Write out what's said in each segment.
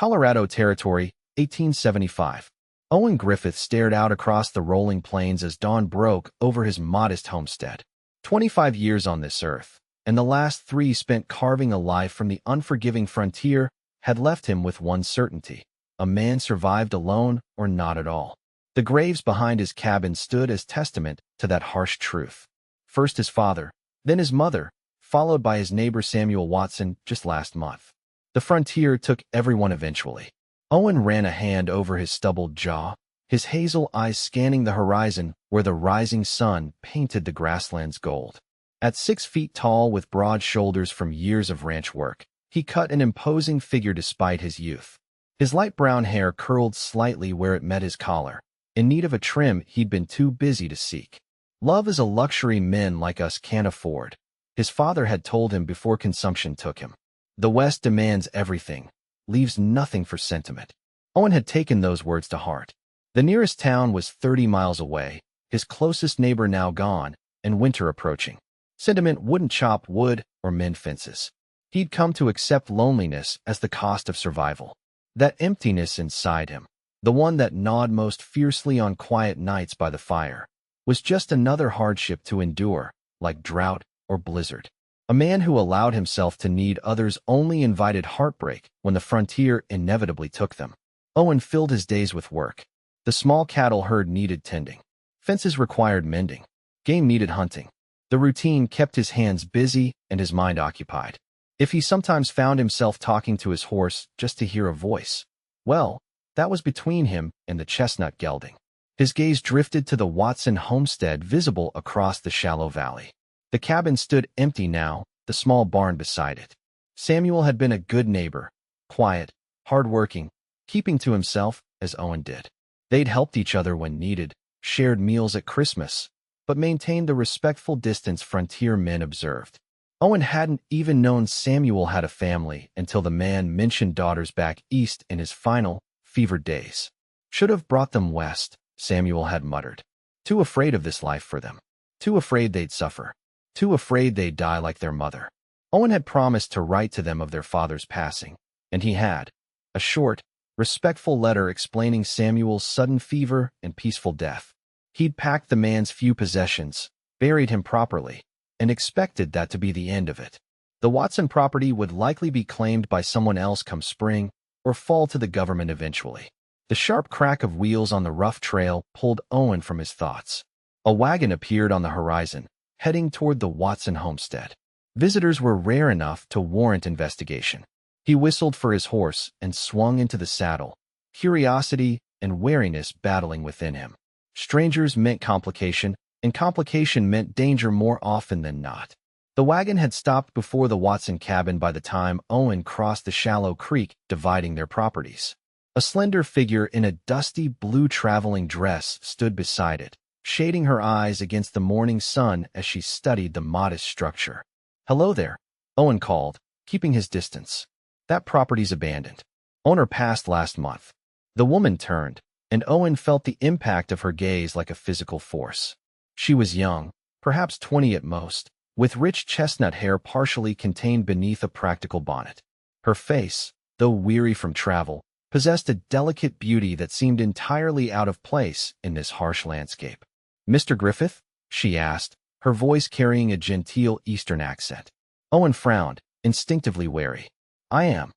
Colorado Territory, 1875. Owen Griffith stared out across the rolling plains as dawn broke over his modest homestead. 25 years on this earth, and the last 3 spent carving a life from the unforgiving frontier, had left him with one certainty: a man survived alone or not at all. The graves behind his cabin stood as testament to that harsh truth. First his father, then his mother, followed by his neighbor Samuel Watson just last month. The frontier took everyone eventually. Owen ran a hand over his stubbled jaw, his hazel eyes scanning the horizon where the rising sun painted the grasslands gold. At 6 feet tall with broad shoulders from years of ranch work, he cut an imposing figure despite his youth. His light brown hair curled slightly where it met his collar, in need of a trim he'd been too busy to seek. Love is a luxury men like us can't afford, his father had told him before consumption took him. The West demands everything, leaves nothing for sentiment. Owen had taken those words to heart. The nearest town was 30 miles away, his closest neighbor now gone, and winter approaching. Sentiment wouldn't chop wood or mend fences. He'd come to accept loneliness as the cost of survival. That emptiness inside him, the one that gnawed most fiercely on quiet nights by the fire, was just another hardship to endure, like drought or blizzard. A man who allowed himself to need others only invited heartbreak when the frontier inevitably took them. Owen filled his days with work. The small cattle herd needed tending. Fences required mending. Game needed hunting. The routine kept his hands busy and his mind occupied. If he sometimes found himself talking to his horse just to hear a voice, well, that was between him and the chestnut gelding. His gaze drifted to the Watson homestead visible across the shallow valley. The cabin stood empty now, the small barn beside it. Samuel had been a good neighbor, quiet, hard-working, keeping to himself as Owen did. They'd helped each other when needed, shared meals at Christmas, but maintained the respectful distance frontier men observed. Owen hadn't even known Samuel had a family until the man mentioned daughters back east in his final, fevered days. Should have brought them west, Samuel had muttered. Too afraid of this life for them. Too afraid they'd suffer. Too afraid they'd die like their mother. Owen had promised to write to them of their father's passing, and he had. A short, respectful letter explaining Samuel's sudden fever and peaceful death. He'd packed the man's few possessions, buried him properly, and expected that to be the end of it. The Watson property would likely be claimed by someone else come spring, or fall to the government eventually. The sharp crack of wheels on the rough trail pulled Owen from his thoughts. A wagon appeared on the horizon, heading toward the Watson homestead. Visitors were rare enough to warrant investigation. He whistled for his horse and swung into the saddle, curiosity and wariness battling within him. Strangers meant complication, and complication meant danger more often than not. The wagon had stopped before the Watson cabin by the time Owen crossed the shallow creek dividing their properties. A slender figure in a dusty blue traveling dress stood beside it, shading her eyes against the morning sun as she studied the modest structure. "Hello there," Owen called, keeping his distance. "That property's abandoned. Owner passed last month." The woman turned, and Owen felt the impact of her gaze like a physical force. She was young, perhaps 20 at most, with rich chestnut hair partially contained beneath a practical bonnet. Her face, though weary from travel, possessed a delicate beauty that seemed entirely out of place in this harsh landscape. "Mr. Griffith?" she asked, her voice carrying a genteel Eastern accent. Owen frowned, instinctively wary. I'm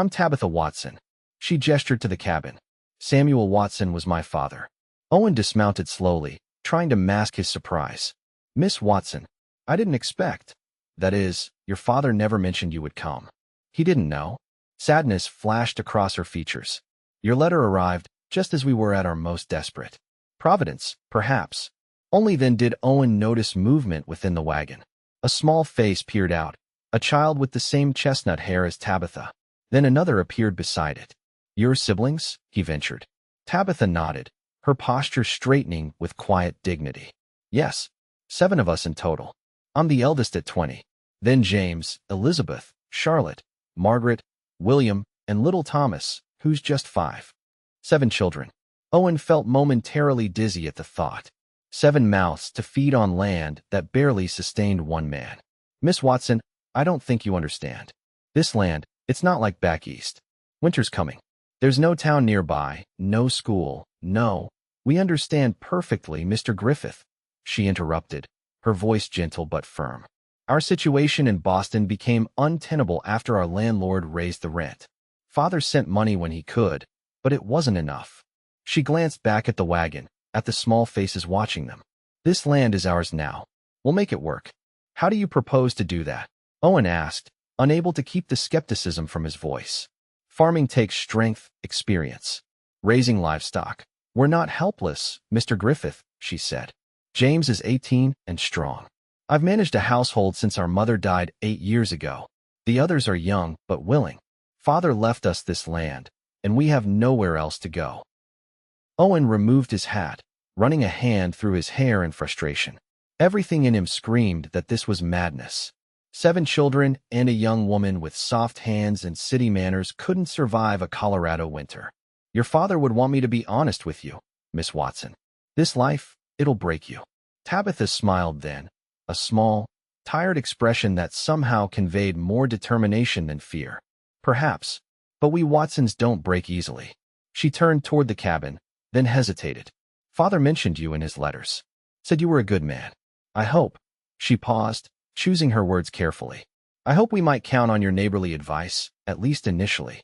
Tabitha Watson." She gestured to the cabin. "Samuel Watson was my father." Owen dismounted slowly, trying to mask his surprise. "Miss Watson, I didn't expect. That is, your father never mentioned you would come." He didn't know. Sadness flashed across her features. "Your letter arrived just as we were at our most desperate. Providence, perhaps." Only then did Owen notice movement within the wagon. A small face peered out, a child with the same chestnut hair as Tabitha. Then another appeared beside it. "Your siblings?" he ventured. Tabitha nodded, her posture straightening with quiet dignity. "Yes, 7 of us in total. I'm the eldest at 20. Then James, Elizabeth, Charlotte, Margaret, William, and little Thomas, who's just 5. 7 children." Owen felt momentarily dizzy at the thought. 7 mouths to feed on land that barely sustained one man. "Miss Watson, I don't think you understand. This land, it's not like back east. Winter's coming. There's no town nearby, no school, no. We understand perfectly, Mr. Griffith, she interrupted, her voice gentle but firm. Our situation in Boston became untenable after our landlord raised the rent. Father sent money when he could, but it wasn't enough. She glanced back at the wagon, at the small faces watching them. This land is ours now. We'll make it work. How do you propose to do that? Owen asked, unable to keep the skepticism from his voice. Farming takes strength, experience. Raising livestock. We're not helpless, Mr. Griffith, she said. James is 18 and strong. I've managed a household since our mother died 8 years ago. The others are young but willing. Father left us this land, and we have nowhere else to go. Owen removed his hat, running a hand through his hair in frustration. Everything in him screamed that this was madness. 7 children and a young woman with soft hands and city manners couldn't survive a Colorado winter. Your father would want me to be honest with you, Miss Watson. This life, it'll break you. Tabitha smiled then, a small, tired expression that somehow conveyed more determination than fear. Perhaps, but we Watsons don't break easily. She turned toward the cabin, then hesitated. Father mentioned you in his letters. Said you were a good man. I hope. She paused, choosing her words carefully. I hope we might count on your neighborly advice, at least initially.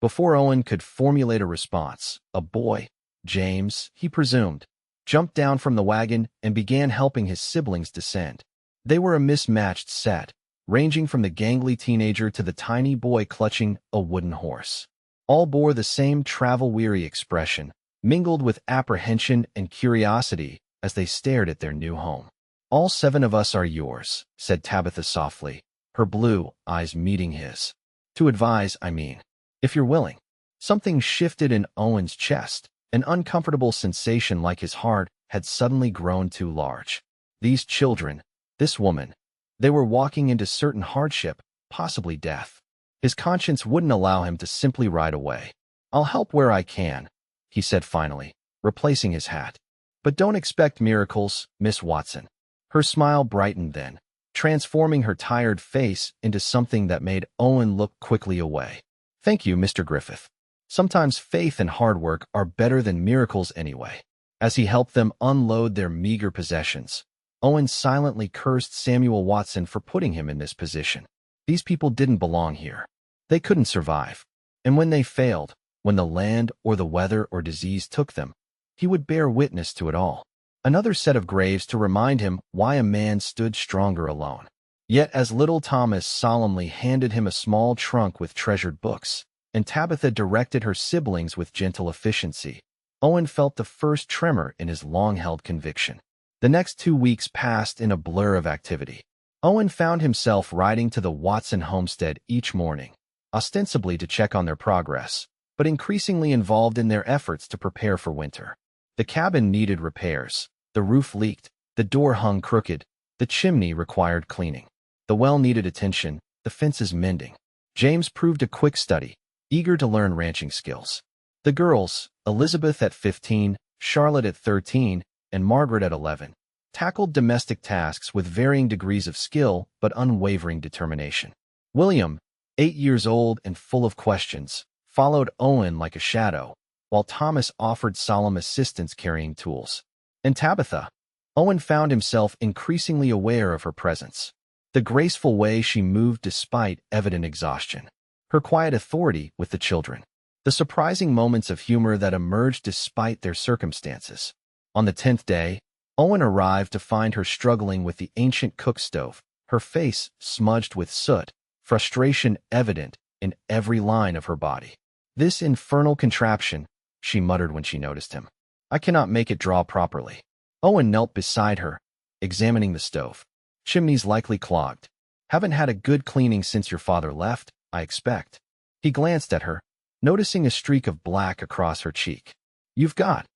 Before Owen could formulate a response, a boy, James, he presumed, jumped down from the wagon and began helping his siblings descend. They were a mismatched set, ranging from the gangly teenager to the tiny boy clutching a wooden horse. All bore the same travel-weary expression, mingled with apprehension and curiosity as they stared at their new home. All 7 of us are yours, said Tabitha softly, her blue eyes meeting his. To advise, I mean. If you're willing. Something shifted in Owen's chest, an uncomfortable sensation like his heart had suddenly grown too large. These children, this woman, they were walking into certain hardship, possibly death. His conscience wouldn't allow him to simply ride away. I'll help where I can, he said finally, replacing his hat. But don't expect miracles, Miss Watson. Her smile brightened then, transforming her tired face into something that made Owen look quickly away. Thank you, Mr. Griffith. Sometimes faith and hard work are better than miracles anyway. As he helped them unload their meager possessions, Owen silently cursed Samuel Watson for putting him in this position. These people didn't belong here. They couldn't survive. And when they failed, when the land or the weather or disease took them, he would bear witness to it all. Another set of graves to remind him why a man stood stronger alone. Yet as little Thomas solemnly handed him a small trunk with treasured books, and Tabitha directed her siblings with gentle efficiency, Owen felt the first tremor in his long-held conviction. The next 2 weeks passed in a blur of activity. Owen found himself riding to the Watson homestead each morning, ostensibly to check on their progress, but increasingly involved in their efforts to prepare for winter. The cabin needed repairs. The roof leaked, the door hung crooked, the chimney required cleaning. The well needed attention, the fences mending. James proved a quick study, eager to learn ranching skills. The girls, Elizabeth at 15, Charlotte at 13, and Margaret at 11, tackled domestic tasks with varying degrees of skill but unwavering determination. William, 8 years old and full of questions, followed Owen like a shadow, while Thomas offered solemn assistance carrying tools. And Tabitha, Owen found himself increasingly aware of her presence. The graceful way she moved despite evident exhaustion. Her quiet authority with the children. The surprising moments of humor that emerged despite their circumstances. On the 10th day, Owen arrived to find her struggling with the ancient cook stove, her face smudged with soot, frustration evident in every line of her body. This infernal contraption, she muttered when she noticed him. I cannot make it draw properly. Owen knelt beside her, examining the stove. Chimney's likely clogged. Haven't had a good cleaning since your father left, I expect. He glanced at her, noticing a streak of black across her cheek. You've got.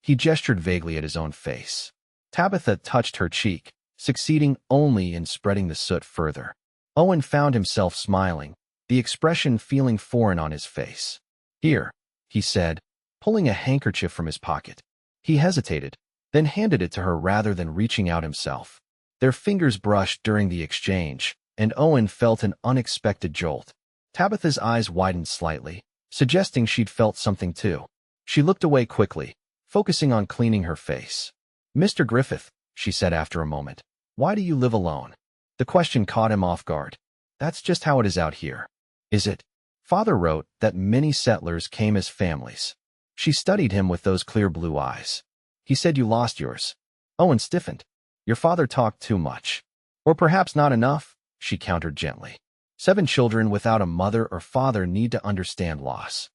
He gestured vaguely at his own face. Tabitha touched her cheek, succeeding only in spreading the soot further. Owen found himself smiling, the expression feeling foreign on his face. Here, he said, pulling a handkerchief from his pocket. He hesitated, then handed it to her rather than reaching out himself. Their fingers brushed during the exchange, and Owen felt an unexpected jolt. Tabitha's eyes widened slightly, suggesting she'd felt something too. She looked away quickly, focusing on cleaning her face. "Mr. Griffith," she said after a moment, "why do you live alone?" The question caught him off guard. "That's just how it is out here." "Is it?" "Father wrote that many settlers came as families." She studied him with those clear blue eyes. "He said you lost yours." Owen stiffened. "Your father talked too much." "Or perhaps not enough," she countered gently. 7 children without a mother or father need to understand loss.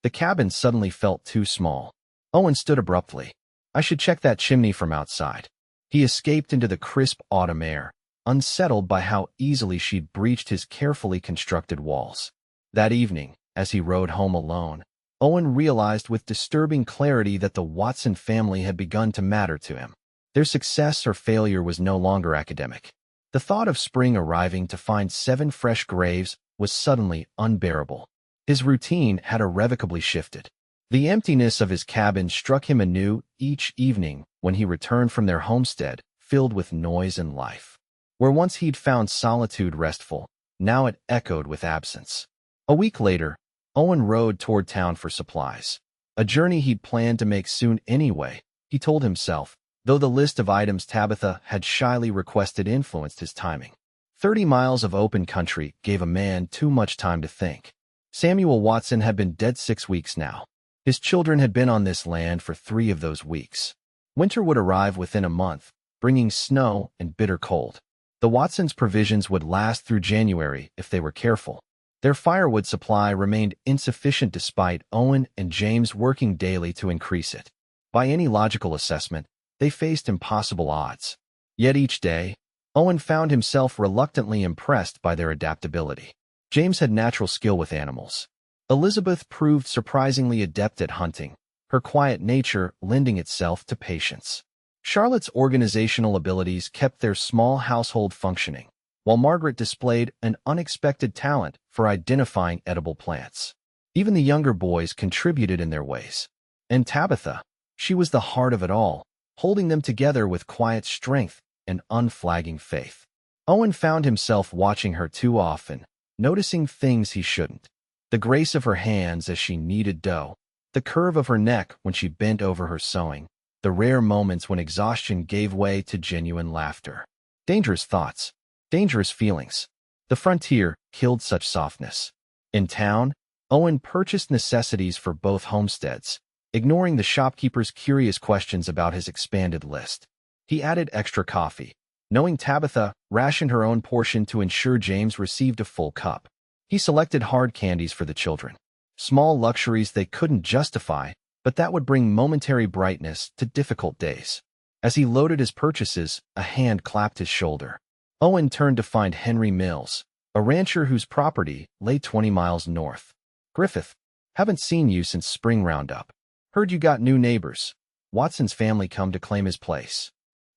The cabin suddenly felt too small. Owen stood abruptly. "I should check that chimney from outside." He escaped into the crisp autumn air, unsettled by how easily she'd breached his carefully constructed walls. That evening, as he rode home alone, Owen realized with disturbing clarity that the Watson family had begun to matter to him. Their success or failure was no longer academic. The thought of spring arriving to find 7 fresh graves was suddenly unbearable. His routine had irrevocably shifted. The emptiness of his cabin struck him anew each evening when he returned from their homestead, filled with noise and life. Where once he'd found solitude restful, now it echoed with absence. A week later, Owen rode toward town for supplies. A journey he'd planned to make soon anyway, he told himself, though the list of items Tabitha had shyly requested influenced his timing. 30 miles of open country gave a man too much time to think. Samuel Watson had been dead 6 weeks now. His children had been on this land for 3 of those weeks. Winter would arrive within a month, bringing snow and bitter cold. The Watsons' provisions would last through January if they were careful. Their firewood supply remained insufficient despite Owen and James working daily to increase it. By any logical assessment, they faced impossible odds. Yet each day, Owen found himself reluctantly impressed by their adaptability. James had natural skill with animals. Elizabeth proved surprisingly adept at hunting, her quiet nature lending itself to patience. Charlotte's organizational abilities kept their small household functioning, while Margaret displayed an unexpected talent for identifying edible plants. Even the younger boys contributed in their ways. And Tabitha, she was the heart of it all, holding them together with quiet strength and unflagging faith. Owen found himself watching her too often, noticing things he shouldn't. The grace of her hands as she kneaded dough, the curve of her neck when she bent over her sewing, the rare moments when exhaustion gave way to genuine laughter. Dangerous thoughts, dangerous feelings. The frontier killed such softness. In town, Owen purchased necessities for both homesteads, ignoring the shopkeeper's curious questions about his expanded list. He added extra coffee, knowing Tabitha rationed her own portion to ensure James received a full cup. He selected hard candies for the children, small luxuries they couldn't justify, but that would bring momentary brightness to difficult days. As he loaded his purchases, a hand clapped his shoulder. Owen turned to find Henry Mills, a rancher whose property lay 20 miles north. "Griffith, haven't seen you since spring roundup. Heard you got new neighbors. Watson's family come to claim his place."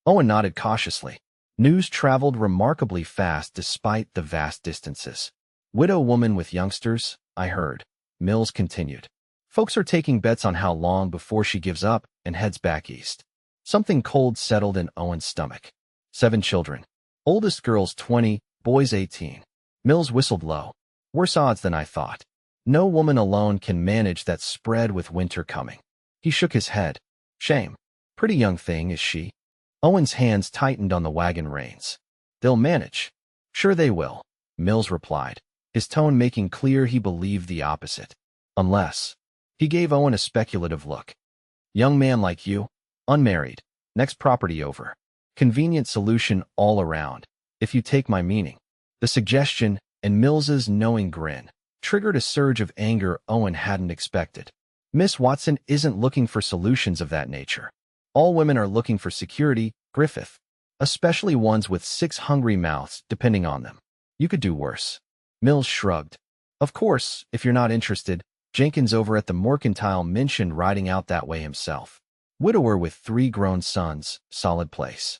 Owen nodded cautiously. News traveled remarkably fast despite the vast distances. "Widow woman with youngsters, I heard," Mills continued. "Folks are taking bets on how long before she gives up and heads back east." Something cold settled in Owen's stomach. 7 children. Oldest girl's 20, boys 18. Mills whistled low. "Worse odds than I thought. No woman alone can manage that spread with winter coming." He shook his head. "Shame. Pretty young thing, is she?" Owen's hands tightened on the wagon reins. "They'll manage." "Sure they will," Mills replied, his tone making clear he believed the opposite. "Unless." He gave Owen a speculative look. "Young man like you, unmarried, next property over. Convenient solution all around, if you take my meaning." The suggestion, and Mills's knowing grin, triggered a surge of anger Owen hadn't expected. "Miss Watson isn't looking for solutions of that nature. All women are looking for security, Griffith, especially ones with 6 hungry mouths depending on them. You could do worse." Mills shrugged. "Of course, if you're not interested, Jenkins over at the Mercantile mentioned riding out that way himself. Widower with 3 grown sons, solid place."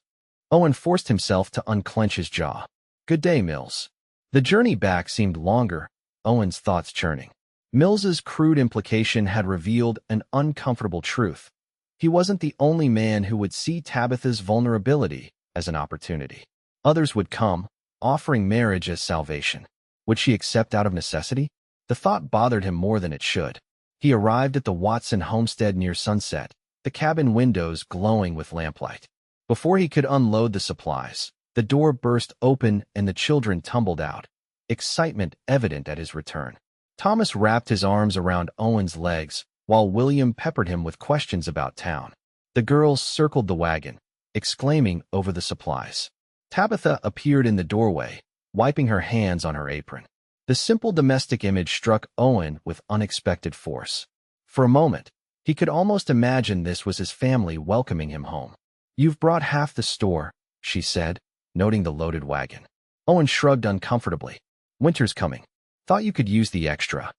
Owen forced himself to unclench his jaw. "Good day, Mills." The journey back seemed longer, Owen's thoughts churning. Mills's crude implication had revealed an uncomfortable truth. He wasn't the only man who would see Tabitha's vulnerability as an opportunity. Others would come, offering marriage as salvation. Would she accept out of necessity? The thought bothered him more than it should. He arrived at the Watson homestead near sunset, the cabin windows glowing with lamplight. Before he could unload the supplies, the door burst open and the children tumbled out, excitement evident at his return. Thomas wrapped his arms around Owen's legs, while William peppered him with questions about town. The girls circled the wagon, exclaiming over the supplies. Tabitha appeared in the doorway, wiping her hands on her apron. The simple domestic image struck Owen with unexpected force. For a moment, he could almost imagine this was his family welcoming him home. "You've brought half the store," she said, noting the loaded wagon. Owen shrugged uncomfortably. "Winter's coming. Thought you could use the extra."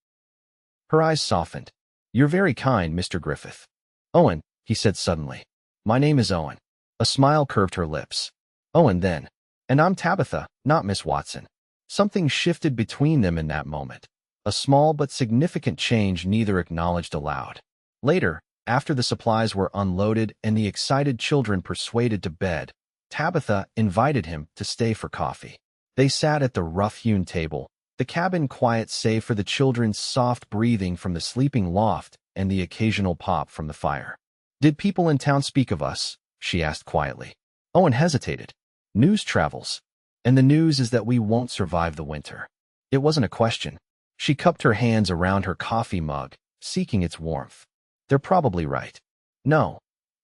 Her eyes softened. "You're very kind, Mr. Griffith." "Owen," he said suddenly. "My name is Owen." A smile curved her lips. "Owen, then. And I'm Tabitha, not Miss Watson." Something shifted between them in that moment. A small but significant change neither acknowledged aloud. Later, after the supplies were unloaded and the excited children persuaded to bed, Tabitha invited him to stay for coffee. They sat at the rough-hewn table, the cabin quiet save for the children's soft breathing from the sleeping loft and the occasional pop from the fire. "Did people in town speak of us?" she asked quietly. Owen hesitated. "News travels. And the news is that we won't survive the winter." It wasn't a question. She cupped her hands around her coffee mug, seeking its warmth. "They're probably right." "No,"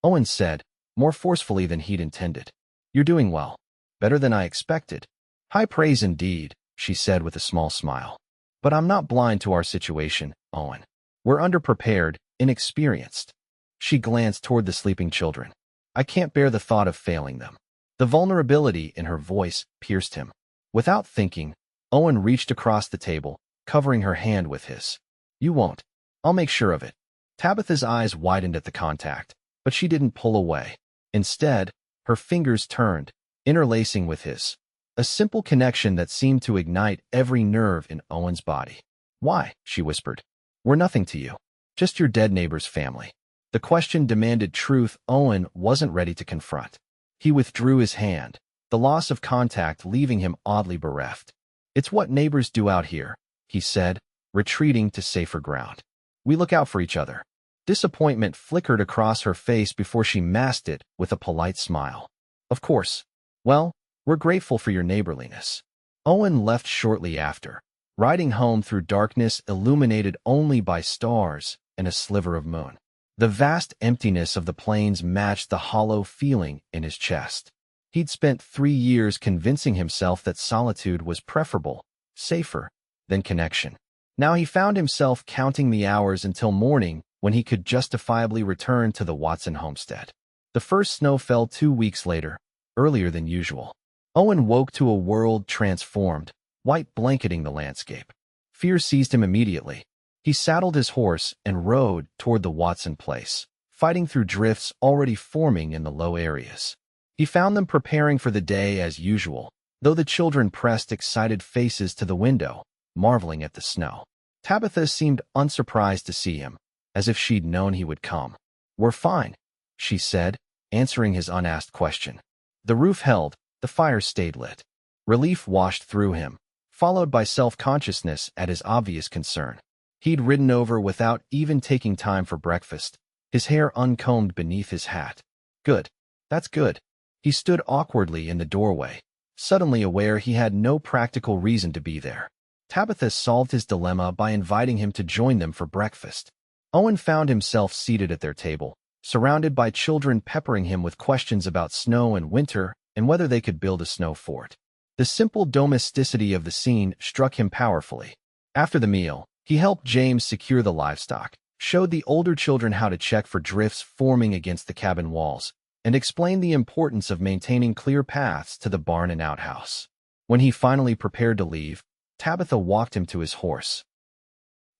Owen said, more forcefully than he'd intended. "You're doing well. Better than I expected." "High praise indeed," she said with a small smile. "But I'm not blind to our situation, Owen. We're underprepared, inexperienced." She glanced toward the sleeping children. "I can't bear the thought of failing them." The vulnerability in her voice pierced him. Without thinking, Owen reached across the table, covering her hand with his. "You won't. I'll make sure of it." Tabitha's eyes widened at the contact, but she didn't pull away. Instead, her fingers turned, interlacing with his. A simple connection that seemed to ignite every nerve in Owen's body. "Why?" she whispered. "We're nothing to you. Just your dead neighbor's family." The question demanded truth Owen wasn't ready to confront. He withdrew his hand, the loss of contact leaving him oddly bereft. "It's what neighbors do out here," he said, retreating to safer ground. "We look out for each other." Disappointment flickered across her face before she masked it with a polite smile. "Of course. Well, we're grateful for your neighborliness." Owen left shortly after, riding home through darkness illuminated only by stars and a sliver of moon. The vast emptiness of the plains matched the hollow feeling in his chest. He'd spent 3 years convincing himself that solitude was preferable, safer, than connection. Now he found himself counting the hours until morning when he could justifiably return to the Watson homestead. The first snow fell 2 weeks later, earlier than usual. Owen woke to a world transformed, white blanketing the landscape. Fear seized him immediately. He saddled his horse and rode toward the Watson place, fighting through drifts already forming in the low areas. He found them preparing for the day as usual, though the children pressed excited faces to the window, marveling at the snow. Tabitha seemed unsurprised to see him, as if she'd known he would come. "We're fine," she said, answering his unasked question. The roof held, the fire stayed lit. Relief washed through him, followed by self-consciousness at his obvious concern. He'd ridden over without even taking time for breakfast, his hair uncombed beneath his hat. "Good. That's good." He stood awkwardly in the doorway, suddenly aware he had no practical reason to be there. Tabitha solved his dilemma by inviting him to join them for breakfast. Owen found himself seated at their table, surrounded by children peppering him with questions about snow and winter and whether they could build a snow fort. The simple domesticity of the scene struck him powerfully. After the meal, he helped James secure the livestock, showed the older children how to check for drifts forming against the cabin walls, and explained the importance of maintaining clear paths to the barn and outhouse. When he finally prepared to leave, Tabitha walked him to his horse.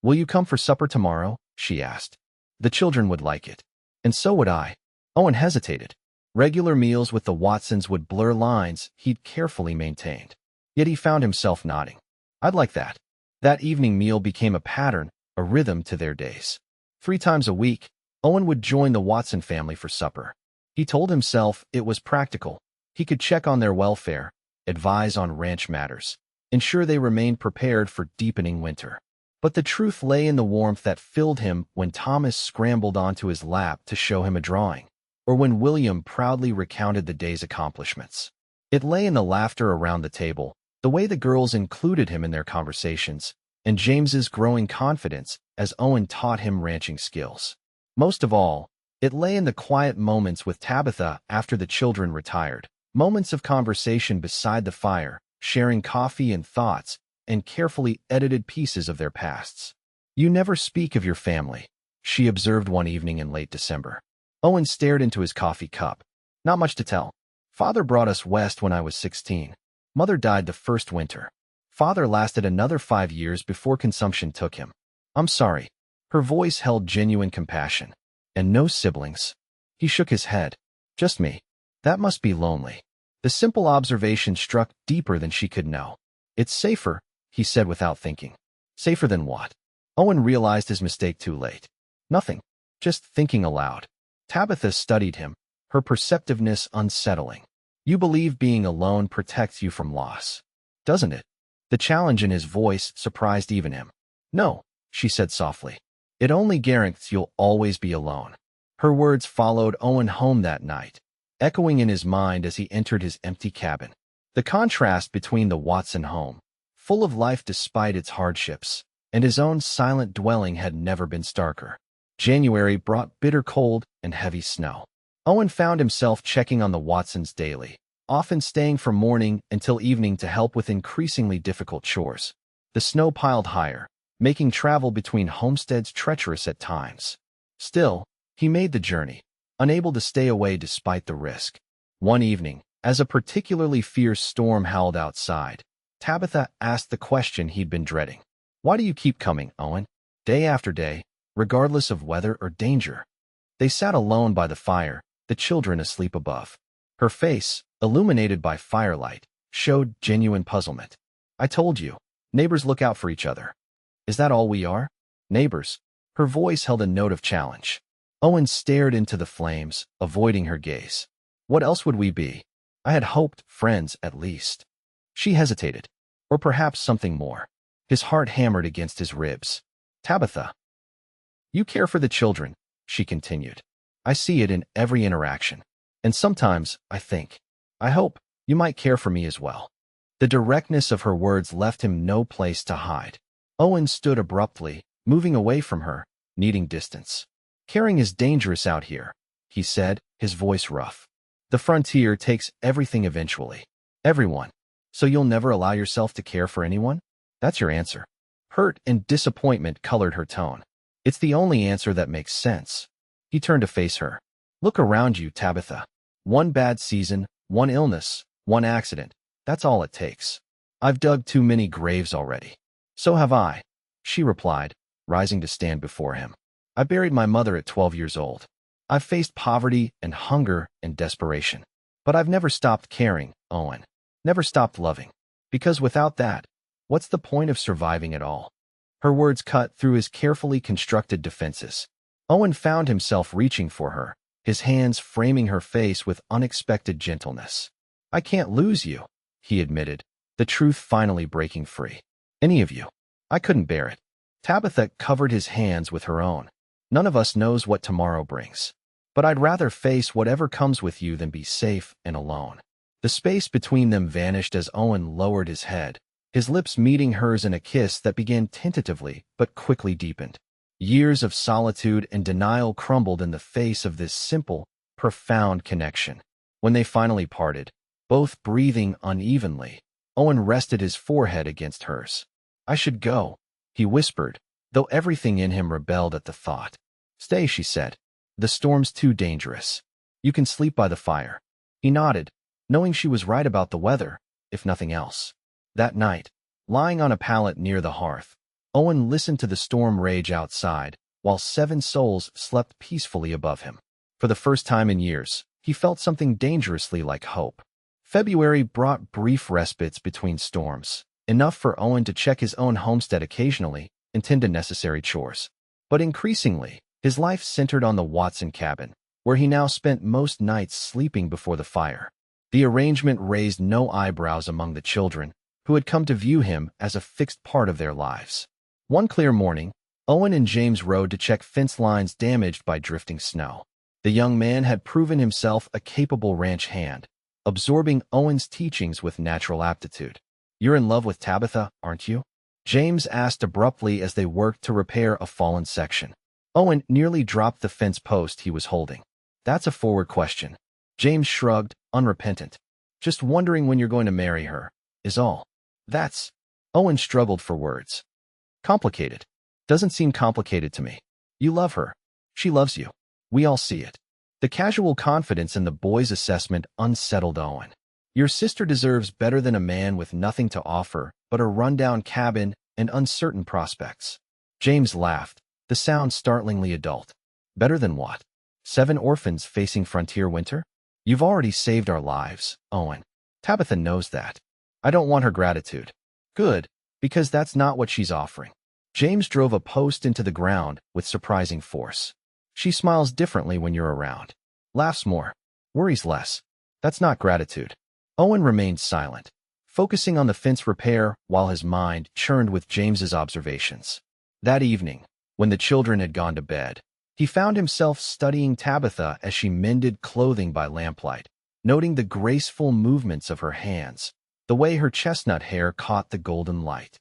"Will you come for supper tomorrow?" she asked. "The children would like it. And so would I." Owen hesitated. Regular meals with the Watsons would blur lines he'd carefully maintained. Yet he found himself nodding. "I'd like that." That evening meal became a pattern, a rhythm to their days. 3 times a week, Owen would join the Watson family for supper. He told himself it was practical. He could check on their welfare, advise on ranch matters, ensure they remained prepared for deepening winter. But the truth lay in the warmth that filled him when Thomas scrambled onto his lap to show him a drawing, or when William proudly recounted the day's accomplishments. It lay in the laughter around the table, the way the girls included him in their conversations, and James's growing confidence as Owen taught him ranching skills. Most of all, it lay in the quiet moments with Tabitha after the children retired, moments of conversation beside the fire, sharing coffee and thoughts, and carefully edited pieces of their pasts. "You never speak of your family," she observed one evening in late December. Owen stared into his coffee cup. "Not much to tell. Father brought us west when I was 16. Mother died the first winter. Father lasted another 5 years before consumption took him. I'm sorry." Her voice held genuine compassion. "And no siblings." He shook his head. "Just me. That must be lonely." The simple observation struck deeper than she could know. "It's safer," he said without thinking. Safer than what? Owen realized his mistake too late. Nothing. Just thinking aloud. Tabitha studied him, her perceptiveness unsettling. "You believe being alone protects you from loss, doesn't it?" The challenge in his voice surprised even him. "No," she said softly. "It only guarantees you'll always be alone." Her words followed Owen home that night, echoing in his mind as he entered his empty cabin. The contrast between the Watson home, full of life despite its hardships, and his own silent dwelling had never been starker. January brought bitter cold and heavy snow. Owen found himself checking on the Watsons daily, often staying from morning until evening to help with increasingly difficult chores. The snow piled higher, making travel between homesteads treacherous at times. Still, he made the journey, unable to stay away despite the risk. One evening, as a particularly fierce storm howled outside, Tabitha asked the question he'd been dreading. "Why do you keep coming, Owen? Day after day, regardless of weather or danger?" They sat alone by the fire, the children asleep above. Her face, illuminated by firelight, showed genuine puzzlement. "I told you, neighbors look out for each other." "Is that all we are? Neighbors?" Her voice held a note of challenge. Owen stared into the flames, avoiding her gaze. "What else would we be? I had hoped friends, at least." She hesitated. Or perhaps something more. His heart hammered against his ribs. "Tabitha, you care for the children," she continued. "I see it in every interaction. And sometimes, I hope, you might care for me as well." The directness of her words left him no place to hide. Owen stood abruptly, moving away from her, needing distance. "Caring is dangerous out here," he said, his voice rough. "The frontier takes everything eventually. Everyone. So you'll never allow yourself to care for anyone? That's your answer." Hurt and disappointment colored her tone. "It's the only answer that makes sense." He turned to face her. "Look around you, Tabitha. One bad season, one illness, one accident. That's all it takes. I've dug too many graves already." "So have I," she replied, rising to stand before him. "I buried my mother at 12 years old. I've faced poverty and hunger and desperation. But I've never stopped caring, Owen. Never stopped loving. Because without that, what's the point of surviving at all?" Her words cut through his carefully constructed defenses. Owen found himself reaching for her, his hands framing her face with unexpected gentleness. "I can't lose you," he admitted, the truth finally breaking free. "Any of you. I couldn't bear it." Tabitha covered his hands with her own. "None of us knows what tomorrow brings. But I'd rather face whatever comes with you than be safe and alone." The space between them vanished as Owen lowered his head, his lips meeting hers in a kiss that began tentatively but quickly deepened. Years of solitude and denial crumbled in the face of this simple, profound connection. When they finally parted, both breathing unevenly, Owen rested his forehead against hers. "I should go," he whispered, though everything in him rebelled at the thought. "Stay," she said. "The storm's too dangerous. You can sleep by the fire." He nodded, knowing she was right about the weather, if nothing else. That night, lying on a pallet near the hearth, Owen listened to the storm rage outside, while 7 souls slept peacefully above him. For the first time in years, he felt something dangerously like hope. February brought brief respites between storms, enough for Owen to check his own homestead occasionally and tend to necessary chores. But increasingly, his life centered on the Watson cabin, where he now spent most nights sleeping before the fire. The arrangement raised no eyebrows among the children, who had come to view him as a fixed part of their lives. One clear morning, Owen and James rode to check fence lines damaged by drifting snow. The young man had proven himself a capable ranch hand, absorbing Owen's teachings with natural aptitude. "You're in love with Tabitha, aren't you?" James asked abruptly as they worked to repair a fallen section. Owen nearly dropped the fence post he was holding. "That's a forward question." James shrugged, unrepentant. "Just wondering when you're going to marry her, is all." "That's—" Owen struggled for words. "Complicated." "Doesn't seem complicated to me. You love her. She loves you. We all see it." The casual confidence in the boy's assessment unsettled Owen. "Your sister deserves better than a man with nothing to offer but a rundown cabin and uncertain prospects." James laughed, the sound startlingly adult. "Better than what? 7 orphans facing frontier winter? You've already saved our lives, Owen. Tabitha knows that. I don't want her gratitude." "Good, because that's not what she's offering." James drove a post into the ground with surprising force. "She smiles differently when you're around. Laughs more. Worries less. That's not gratitude." Owen remained silent, focusing on the fence repair while his mind churned with James's observations. That evening, when the children had gone to bed, he found himself studying Tabitha as she mended clothing by lamplight, noting the graceful movements of her hands, the way her chestnut hair caught the golden light.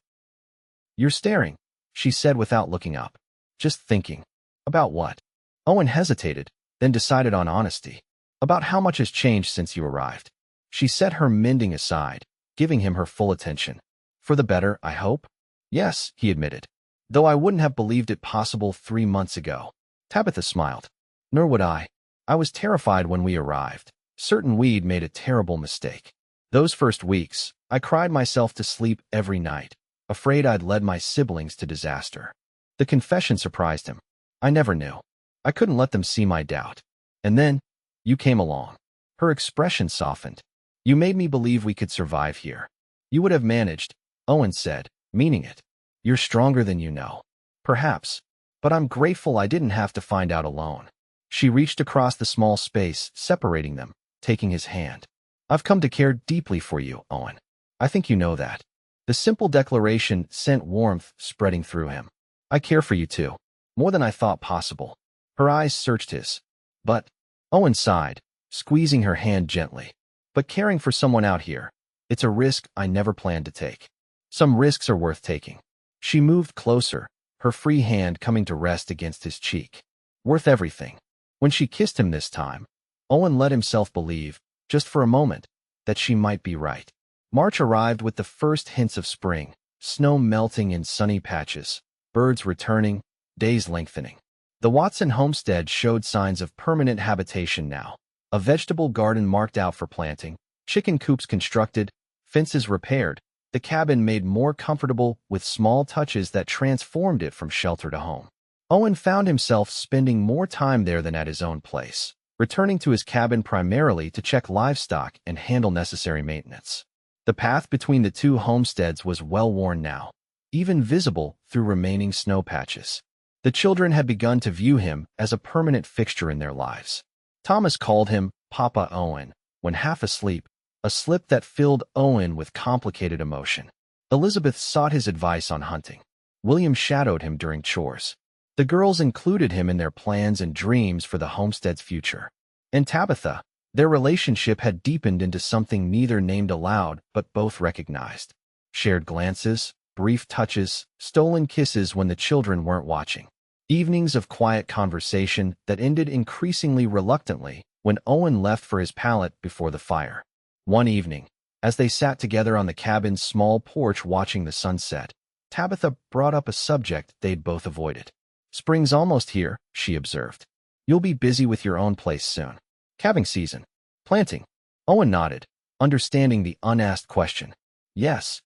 "You're staring," she said without looking up. "Just thinking." "About what?" Owen hesitated, then decided on honesty. "About how much has changed since you arrived." She set her mending aside, giving him her full attention. "For the better, I hope?" "Yes," he admitted, "though I wouldn't have believed it possible 3 months ago." Tabitha smiled. "Nor would I. I was terrified when we arrived, certain we'd made a terrible mistake. Those first weeks, I cried myself to sleep every night, afraid I'd led my siblings to disaster." The confession surprised him. "I never knew. I couldn't let them see my doubt. And then, you came along." Her expression softened. "You made me believe we could survive here." "You would have managed," Owen said, meaning it. "You're stronger than you know." "Perhaps. But I'm grateful I didn't have to find out alone." She reached across the small space separating them, taking his hand. "I've come to care deeply for you, Owen. I think you know that." The simple declaration sent warmth spreading through him. "I care for you too. More than I thought possible." Her eyes searched his. "But," Owen sighed, squeezing her hand gently, "but caring for someone out here, it's a risk I never planned to take." "Some risks are worth taking." She moved closer, her free hand coming to rest against his cheek. "Worth everything." When she kissed him this time, Owen let himself believe, just for a moment, that she might be right. March arrived with the first hints of spring, snow melting in sunny patches, birds returning, days lengthening. The Watson homestead showed signs of permanent habitation now. A vegetable garden marked out for planting, chicken coops constructed, fences repaired, the cabin made more comfortable with small touches that transformed it from shelter to home. Owen found himself spending more time there than at his own place, returning to his cabin primarily to check livestock and handle necessary maintenance. The path between the 2 homesteads was well-worn now, even visible through remaining snow patches. The children had begun to view him as a permanent fixture in their lives. Thomas called him Papa Owen when half asleep, a slip that filled Owen with complicated emotion. Elizabeth sought his advice on hunting. William shadowed him during chores. The girls included him in their plans and dreams for the homestead's future. And Tabitha, their relationship had deepened into something neither named aloud but both recognized. Shared glances, brief touches, stolen kisses when the children weren't watching. Evenings of quiet conversation that ended increasingly reluctantly when Owen left for his pallet before the fire. One evening, as they sat together on the cabin's small porch watching the sunset, Tabitha brought up a subject they'd both avoided. "Spring's almost here," she observed. "You'll be busy with your own place soon." "Calving season. Planting." Owen nodded, understanding the unasked question. "Yes.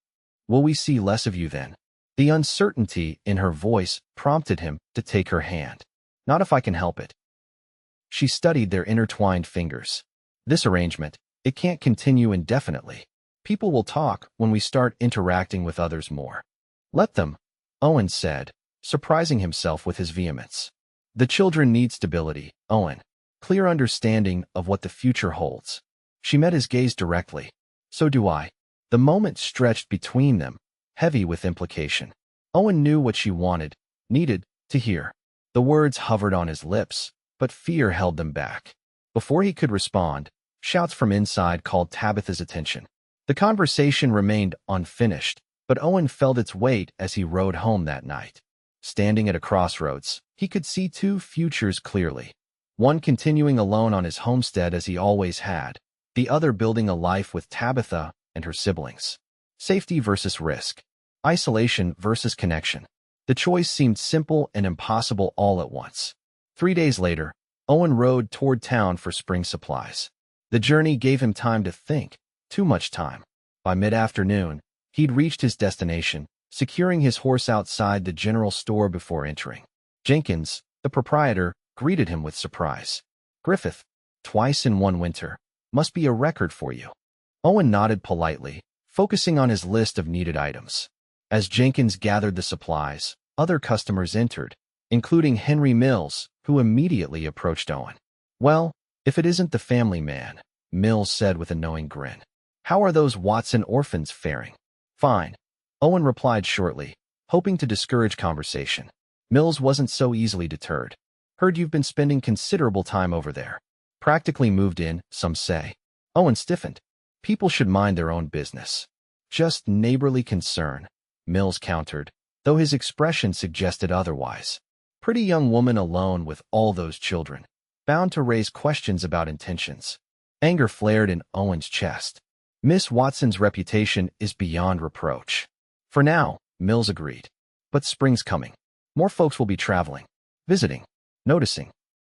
Will we see less of you then?" The uncertainty in her voice prompted him to take her hand. "Not if I can help it." She studied their intertwined fingers. "This arrangement, it can't continue indefinitely. People will talk when we start interacting with others more." "Let them," Owen said, surprising himself with his vehemence. "The children need stability, Owen. Clear understanding of what the future holds." She met his gaze directly. "So do I." The moment stretched between them, heavy with implication. Owen knew what she needed to hear. The words hovered on his lips, but fear held them back. Before he could respond, shouts from inside called Tabitha's attention. The conversation remained unfinished, but Owen felt its weight as he rode home that night. Standing at a crossroads, he could see two futures clearly. One continuing alone on his homestead as he always had, the other building a life with Tabitha and her siblings. Safety versus risk. Isolation versus connection. The choice seemed simple and impossible all at once. 3 days later, Owen rode toward town for spring supplies. The journey gave him time to think, too much time. By mid-afternoon, he'd reached his destination, securing his horse outside the general store before entering. Jenkins, the proprietor, greeted him with surprise. "Griffith, twice in one winter. Must be a record for you." Owen nodded politely, focusing on his list of needed items. As Jenkins gathered the supplies, other customers entered, including Henry Mills, who immediately approached Owen. "Well, if it isn't the family man," Mills said with a knowing grin. "How are those Watson orphans faring?" "Fine," Owen replied shortly, hoping to discourage conversation. Mills wasn't so easily deterred. "Heard you've been spending considerable time over there. Practically moved in, some say." Owen stiffened. "People should mind their own business." "Just neighborly concern," Mills countered, though his expression suggested otherwise. Pretty young woman alone with all those children, bound to raise questions about intentions. Anger flared in Owen's chest. Miss Watson's reputation is beyond reproach. "For now," Mills agreed. "But spring's coming. More folks will be traveling, visiting, noticing."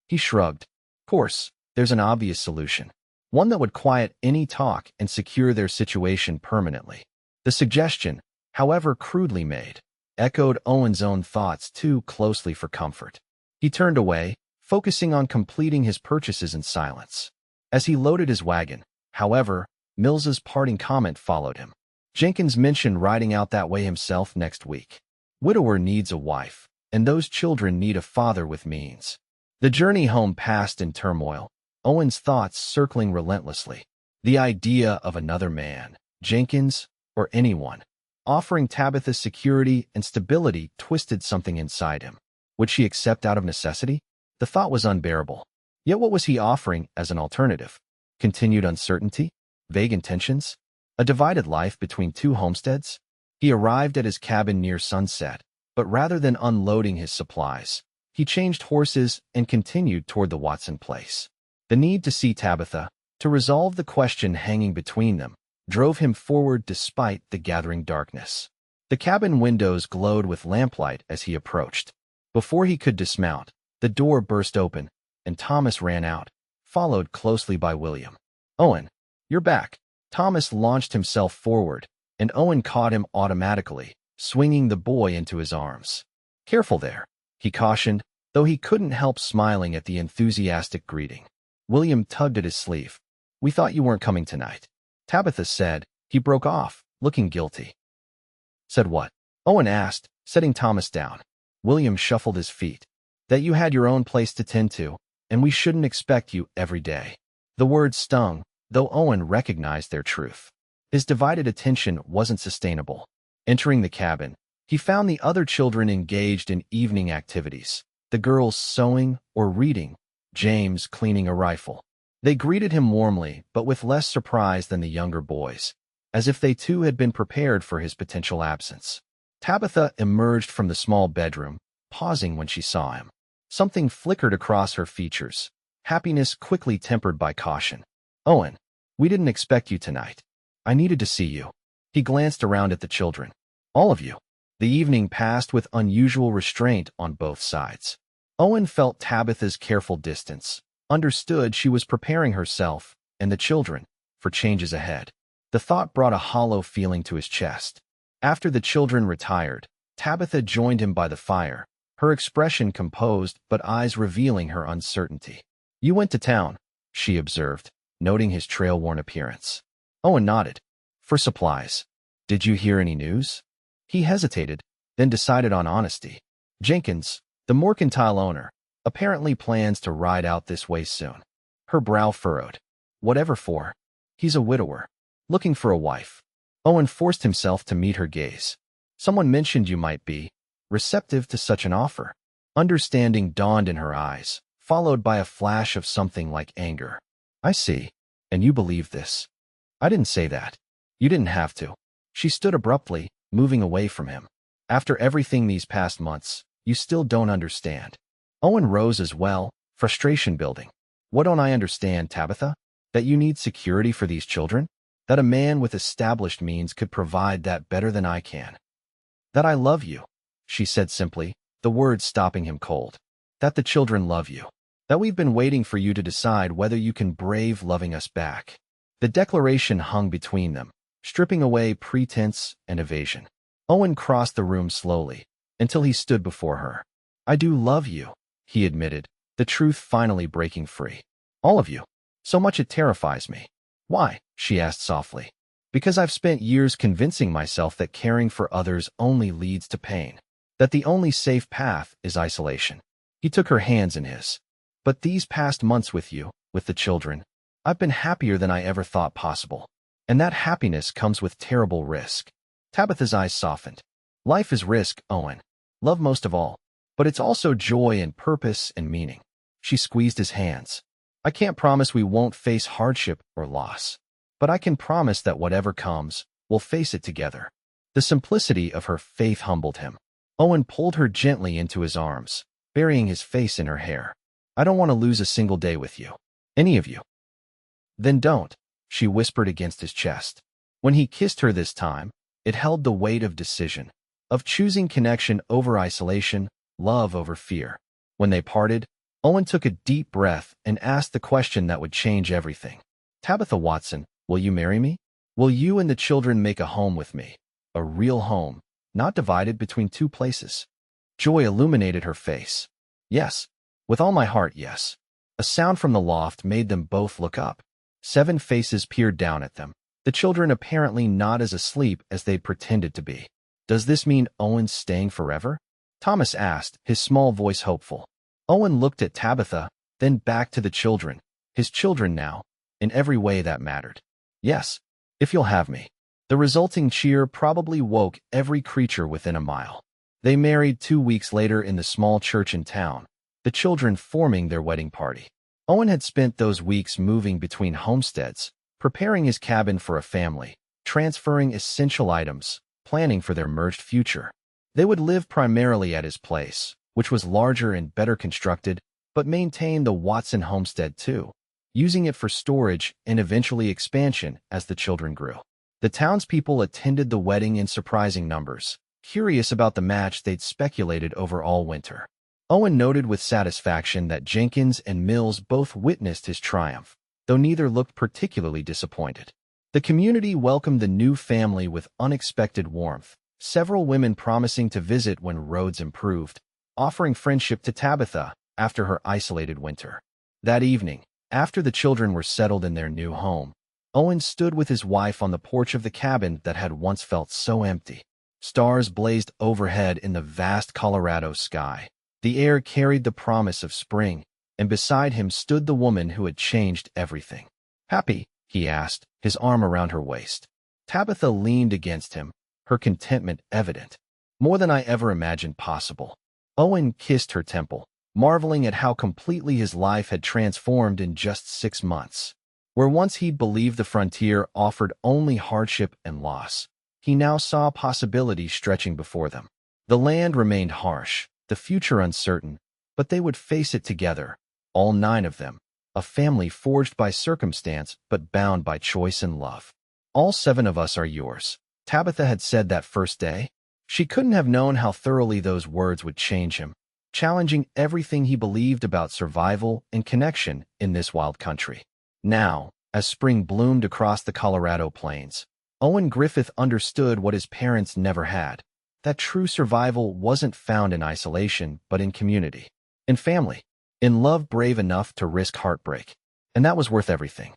He shrugged. "Of course, there's an obvious solution. One that would quiet any talk and secure their situation permanently." The suggestion, however crudely made, echoed Owen's own thoughts too closely for comfort. He turned away, focusing on completing his purchases in silence. As he loaded his wagon, however, Mills's parting comment followed him. "Jenkins mentioned riding out that way himself next week. Widower needs a wife, and those children need a father with means." The journey home passed in turmoil, Owen's thoughts circling relentlessly. The idea of another man, Jenkins, or anyone, offering Tabitha security and stability twisted something inside him. Would she accept out of necessity? The thought was unbearable. Yet what was he offering as an alternative? Continued uncertainty? Vague intentions? A divided life between two homesteads? He arrived at his cabin near sunset, but rather than unloading his supplies, he changed horses and continued toward the Watson place. The need to see Tabitha, to resolve the question hanging between them, drove him forward despite the gathering darkness. The cabin windows glowed with lamplight as he approached. Before he could dismount, the door burst open, and Thomas ran out, followed closely by William. "Owen, you're back." Thomas launched himself forward, and Owen caught him automatically, swinging the boy into his arms. "Careful there," he cautioned, though he couldn't help smiling at the enthusiastic greeting. William tugged at his sleeve. "We thought you weren't coming tonight." Tabitha said. He broke off, looking guilty. "Said what?" Owen asked, setting Thomas down. William shuffled his feet. "That you had your own place to tend to, and we shouldn't expect you every day." The words stung, though Owen recognized their truth. His divided attention wasn't sustainable. Entering the cabin, he found the other children engaged in evening activities, the girls sewing or reading, James cleaning a rifle. They greeted him warmly, but with less surprise than the younger boys, as if they too had been prepared for his potential absence. Tabitha emerged from the small bedroom, pausing when she saw him. Something flickered across her features, happiness quickly tempered by caution. "Owen, we didn't expect you tonight. I needed to see you." He glanced around at the children. "All of you." The evening passed with unusual restraint on both sides. Owen felt Tabitha's careful distance, understood she was preparing herself, and the children, for changes ahead. The thought brought a hollow feeling to his chest. After the children retired, Tabitha joined him by the fire, her expression composed but eyes revealing her uncertainty. "You went to town," she observed, noting his trail-worn appearance. Owen nodded. "For supplies. Did you hear any news?" He hesitated, then decided on honesty. "Jenkins, the mercantile owner, apparently plans to ride out this way soon." Her brow furrowed. "Whatever for?" "He's a widower, looking for a wife." Owen forced himself to meet her gaze. Someone mentioned you might be receptive to such an offer. Understanding dawned in her eyes, followed by a flash of something like anger. I see. And you believe this? I didn't say that. You didn't have to. She stood abruptly, moving away from him. After everything these past months, you still don't understand. Owen rose as well, frustration building. What don't I understand, Tabitha? That you need security for these children? That a man with established means could provide that better than I can? That I love you, she said simply, the words stopping him cold. That the children love you. That we've been waiting for you to decide whether you can brave loving us back. The declaration hung between them, stripping away pretense and evasion. Owen crossed the room slowly, until he stood before her. I do love you, he admitted, the truth finally breaking free. All of you. So much it terrifies me. Why? She asked softly. Because I've spent years convincing myself that caring for others only leads to pain. That the only safe path is isolation. He took her hands in his. But these past months with you, with the children, I've been happier than I ever thought possible. And that happiness comes with terrible risk. Tabitha's eyes softened. Life is risk, Owen. Love most of all. But it's also joy and purpose and meaning. She squeezed his hands. I can't promise we won't face hardship or loss. But I can promise that whatever comes, we'll face it together. The simplicity of her faith humbled him. Owen pulled her gently into his arms, burying his face in her hair. I don't want to lose a single day with you. Any of you. Then don't, she whispered against his chest. When he kissed her this time, it held the weight of decision, of choosing connection over isolation, love over fear. When they parted, Owen took a deep breath and asked the question that would change everything. Tabitha Watson, will you marry me? Will you and the children make a home with me? A real home, not divided between two places. Joy illuminated her face. Yes. With all my heart, yes. A sound from the loft made them both look up. 7 faces peered down at them, the children apparently not as asleep as they'd pretended to be. Does this mean Owen's staying forever? Thomas asked, his small voice hopeful. Owen looked at Tabitha, then back to the children. His children now, in every way that mattered. Yes, if you'll have me. The resulting cheer probably woke every creature within a mile. They married 2 weeks later in the small church in town, the children forming their wedding party. Owen had spent those weeks moving between homesteads, preparing his cabin for a family, transferring essential items, planning for their merged future. They would live primarily at his place, which was larger and better constructed, but maintained the Watson homestead too, using it for storage and eventually expansion as the children grew. The townspeople attended the wedding in surprising numbers, curious about the match they'd speculated over all winter. Owen noted with satisfaction that Jenkins and Mills both witnessed his triumph, though neither looked particularly disappointed. The community welcomed the new family with unexpected warmth, several women promising to visit when roads improved, offering friendship to Tabitha after her isolated winter. That evening, after the children were settled in their new home, Owen stood with his wife on the porch of the cabin that had once felt so empty. Stars blazed overhead in the vast Colorado sky. The air carried the promise of spring, and beside him stood the woman who had changed everything. Happy? He asked, his arm around her waist. Tabitha leaned against him, her contentment evident. More than I ever imagined possible. Owen kissed her temple, marveling at how completely his life had transformed in just 6 months. Where once he'd believed the frontier offered only hardship and loss, he now saw possibilities stretching before them. The land remained harsh, the future uncertain, but they would face it together, all 9 of them, a family forged by circumstance but bound by choice and love. All 7 of us are yours, Tabitha had said that first day. She couldn't have known how thoroughly those words would change him, challenging everything he believed about survival and connection in this wild country. Now, as spring bloomed across the Colorado plains, Owen Griffith understood what his parents never had, that true survival wasn't found in isolation but in community, in family, in love brave enough to risk heartbreak. And that was worth everything.